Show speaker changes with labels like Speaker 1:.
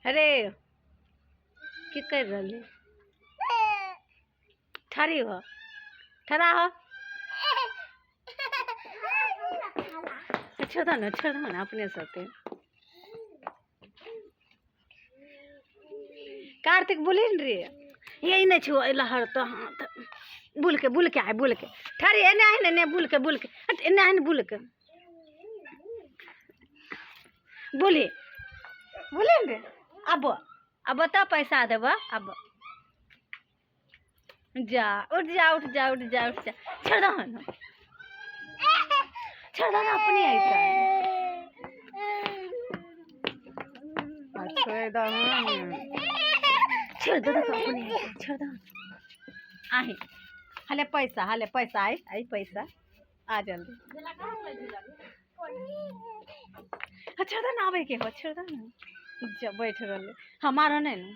Speaker 1: अरे की कर रही ठहरी हो ठहरा हो छोड़ ना अपने साथे कार्तिक बोली रे यही नहीं छुआ लहर तो हाथ बुल के आए बुल के ठहरी एने आए ने बुल के एने आए बुल के बोली रे अब तो पैसा देव अब जा उठ जा छोड़ दो ना अपनी आई छोड़ दो आहे हले पैसा आई पैसा आ जल्दी छोड़ दो ना आवे के हो छोड़ दो ना बैठ रहे हमारा नहीं